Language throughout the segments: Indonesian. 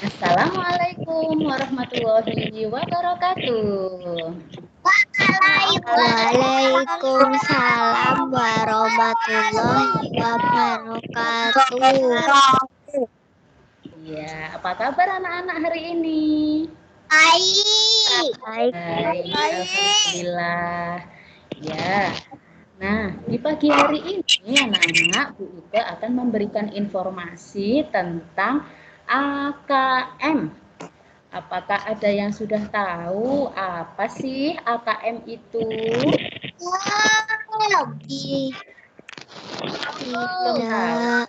Assalamualaikum warahmatullahi wabarakatuh. Waalaikumsalam warahmatullahi wabarakatuh. Ya, apa kabar anak-anak hari ini? Baik. Baik, alhamdulillah. Ya. Nah, di pagi hari ini anak-anak Bu Ika akan memberikan informasi tentang AKM. Apakah ada yang sudah tahu apa sih AKM itu? Belum tahu. Tidak.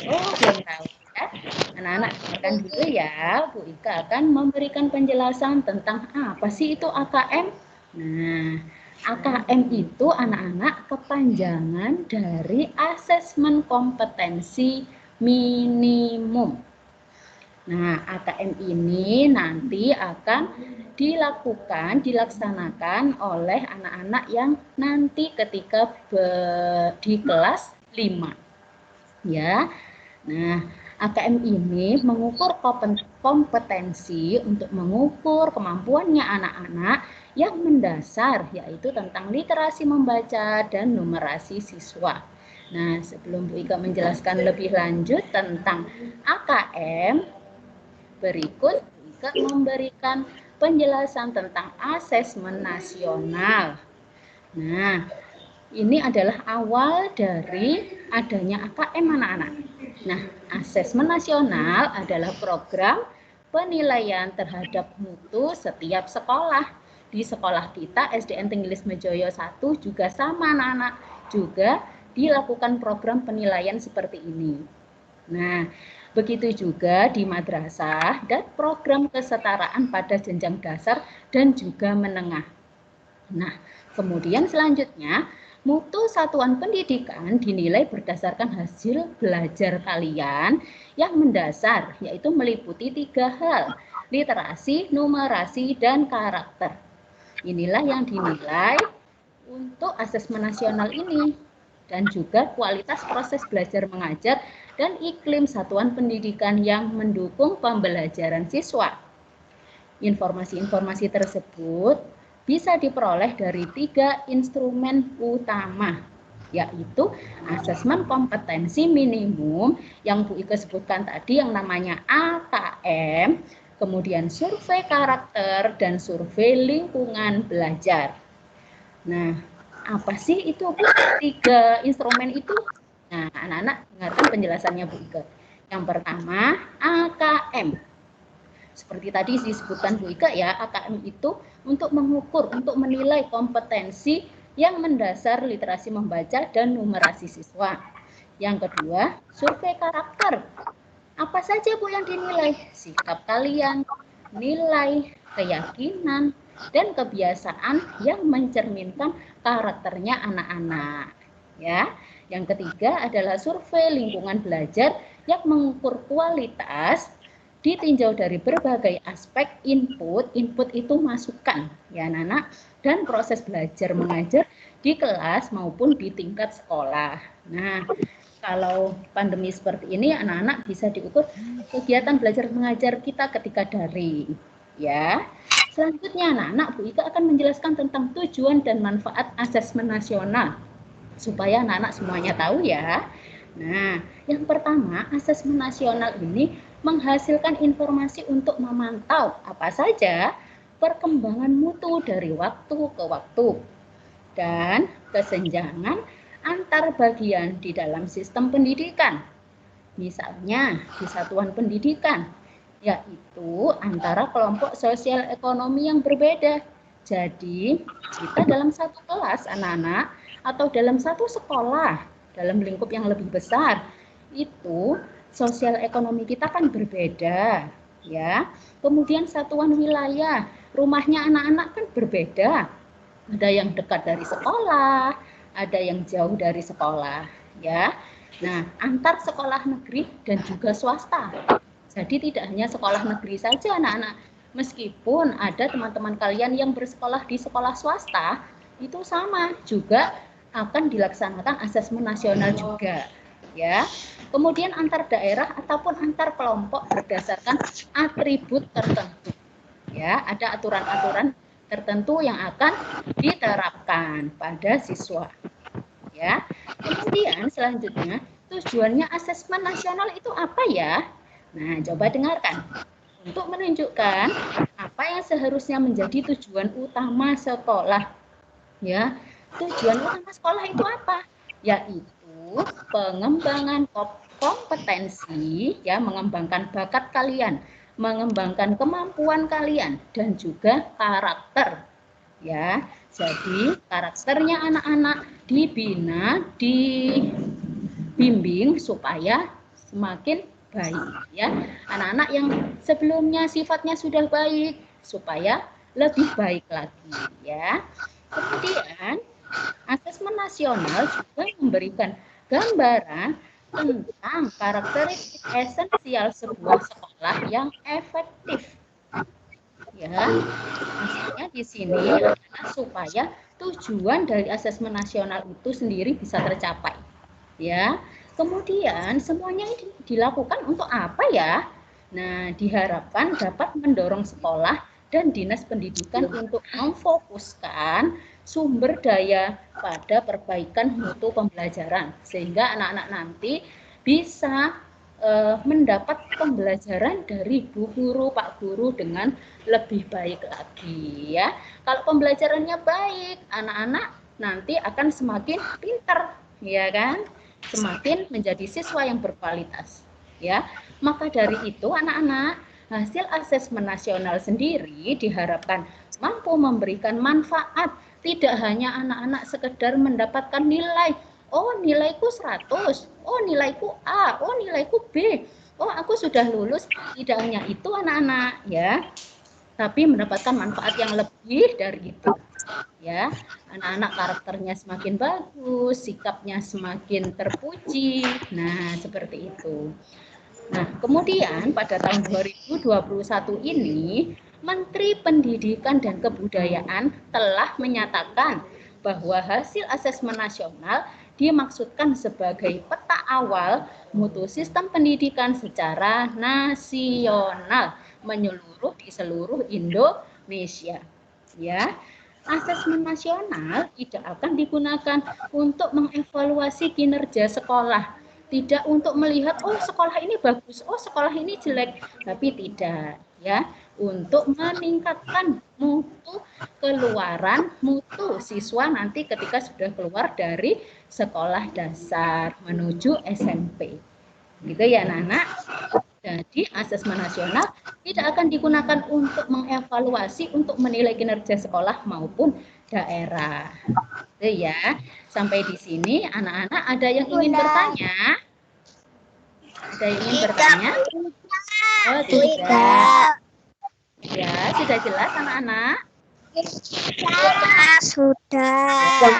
Belum tahu ya. Anak-anak dengarkan dulu ya. Bu Ika akan memberikan penjelasan tentang apa sih itu AKM. Nah, AKM itu anak-anak kepanjangan dari asesmen kompetensi minimum. Nah, AKM ini nanti akan dilaksanakan oleh anak-anak yang nanti ketika di kelas 5. Ya. Nah, AKM ini mengukur kompetensi untuk mengukur kemampuannya anak-anak yang mendasar, yaitu tentang literasi membaca dan numerasi siswa. Nah, sebelum Bu Ika menjelaskan lebih lanjut tentang AKM, berikut Bu Ika memberikan penjelasan tentang asesmen nasional. Nah, ini adalah awal dari adanya AKM anak-anak. Nah, asesmen nasional adalah program penilaian terhadap mutu setiap sekolah. Di sekolah kita SDN Tenggilis Mejoyo 1 juga sama anak-anak, juga dilakukan program penilaian seperti ini. Nah, begitu juga di madrasah dan program kesetaraan pada jenjang dasar dan juga menengah. Nah, kemudian selanjutnya mutu satuan pendidikan dinilai berdasarkan hasil belajar kalian yang mendasar, yaitu meliputi 3 hal, literasi, numerasi, dan karakter. Inilah yang dinilai untuk asesmen nasional ini, dan juga kualitas proses belajar mengajar dan iklim satuan pendidikan yang mendukung pembelajaran siswa. Informasi-informasi tersebut bisa diperoleh dari 3 instrumen utama, yaitu asesmen kompetensi minimum yang Bu Ika sebutkan tadi yang namanya AKM, kemudian survei karakter dan survei lingkungan belajar. Nah, apa sih itu Bu? 3 instrumen itu? Nah, anak-anak dengarkan penjelasannya Bu Ika. Yang pertama, AKM. Seperti tadi disebutkan Bu Ika ya, AKM itu untuk mengukur, untuk menilai kompetensi yang mendasar literasi membaca dan numerasi siswa. Yang kedua, survei karakter. Apa saja Bu yang dinilai? Sikap kalian, nilai, keyakinan, dan kebiasaan yang mencerminkan karakternya anak-anak. Ya. Yang ketiga adalah survei lingkungan belajar yang mengukur kualitas ditinjau dari berbagai aspek input itu masukan ya anak-anak, dan proses belajar mengajar di kelas maupun di tingkat sekolah. Nah, kalau pandemi seperti ini anak-anak bisa diukur kegiatan belajar mengajar kita ketika daring ya. Selanjutnya anak-anak Bu Ika akan menjelaskan tentang tujuan dan manfaat asesmen nasional supaya anak-anak semuanya tahu ya. Nah, yang pertama, asesmen nasional ini menghasilkan informasi untuk memantau apa saja perkembangan mutu dari waktu ke waktu dan kesenjangan antar bagian di dalam sistem pendidikan. Misalnya di satuan pendidikan, yaitu antara kelompok sosial ekonomi yang berbeda. Jadi, kita dalam satu kelas anak-anak atau dalam satu sekolah, dalam lingkup yang lebih besar, itu sosial ekonomi kita kan berbeda, ya. Kemudian satuan wilayah, rumahnya anak-anak kan berbeda. Ada yang dekat dari sekolah, ada yang jauh dari sekolah, ya. Nah, antar sekolah negeri dan juga swasta. Jadi tidak hanya sekolah negeri saja anak-anak. Meskipun ada teman-teman kalian yang bersekolah di sekolah swasta, itu sama juga akan dilaksanakan asesmen nasional juga, ya. Kemudian antar daerah ataupun antar kelompok berdasarkan atribut tertentu. Ya, ada aturan-aturan tertentu yang akan diterapkan pada siswa. Ya. Kemudian selanjutnya, tujuannya asesmen nasional itu apa ya? Nah, coba dengarkan. Untuk menunjukkan apa yang seharusnya menjadi tujuan utama sekolah. Ya, tujuan utama sekolah itu apa? Yaitu pengembangan kompetensi, ya, mengembangkan bakat kalian, mengembangkan kemampuan kalian, dan juga karakter. Ya, jadi karakternya anak-anak dibina, dibimbing supaya semakin baik. Ya, anak-anak yang sebelumnya sifatnya sudah baik supaya lebih baik lagi. Ya. Kemudian, asesmen nasional juga memberikan gambaran tentang karakteristik esensial sebuah sekolah yang efektif. Ya, maksudnya di sini adalah supaya tujuan dari asesmen nasional itu sendiri bisa tercapai. Ya, kemudian semuanya ini dilakukan untuk apa ya? Nah, diharapkan dapat mendorong sekolah dan dinas pendidikan untuk memfokuskan sumber daya pada perbaikan mutu pembelajaran sehingga anak-anak nanti bisa mendapat pembelajaran dari Bu Guru, Pak Guru dengan lebih baik lagi ya. Kalau pembelajarannya baik, anak-anak nanti akan semakin pintar, ya kan? Semakin menjadi siswa yang berkualitas, ya. Maka dari itu anak-anak, hasil asesmen nasional sendiri diharapkan mampu memberikan manfaat, tidak hanya anak-anak sekedar mendapatkan nilai. Oh, nilaiku 100, oh nilaiku A, oh nilaiku B, oh aku sudah lulus. Tidak hanya itu anak-anak, ya, tapi mendapatkan manfaat yang lebih dari itu. Ya, anak-anak karakternya semakin bagus, sikapnya semakin terpuji. Nah, seperti itu. Nah, kemudian pada tahun 2021 ini, Menteri Pendidikan dan Kebudayaan telah menyatakan bahwa hasil asesmen nasional dimaksudkan sebagai peta awal mutu sistem pendidikan secara nasional menyeluruh di seluruh Indonesia. Ya, asesmen nasional tidak akan digunakan untuk mengevaluasi kinerja sekolah, tidak untuk melihat oh sekolah ini bagus, oh sekolah ini jelek, tapi tidak, ya, untuk meningkatkan mutu keluaran mutu siswa nanti ketika sudah keluar dari sekolah dasar menuju SMP. Gitu ya anak-anak. Jadi asesmen nasional tidak akan digunakan untuk mengevaluasi, untuk menilai kinerja sekolah maupun daerah. Itu ya. Sampai di sini anak-anak ada yang ingin bertanya? Ada yang ingin bertanya? Oh, tidak. Ya, sudah jelas anak-anak? Sudah.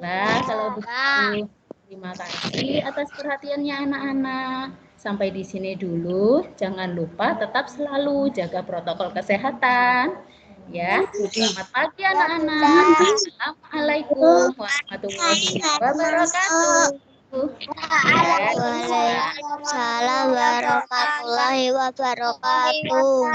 Nah, kalau begitu terima kasih atas perhatiannya anak-anak. Sampai di sini dulu. Jangan lupa tetap selalu jaga protokol kesehatan. Ya, selamat pagi anak-anak. Assalamualaikum warahmatullahi wabarakatuh. Waalaikumsalam warahmatullahi wabarakatuh.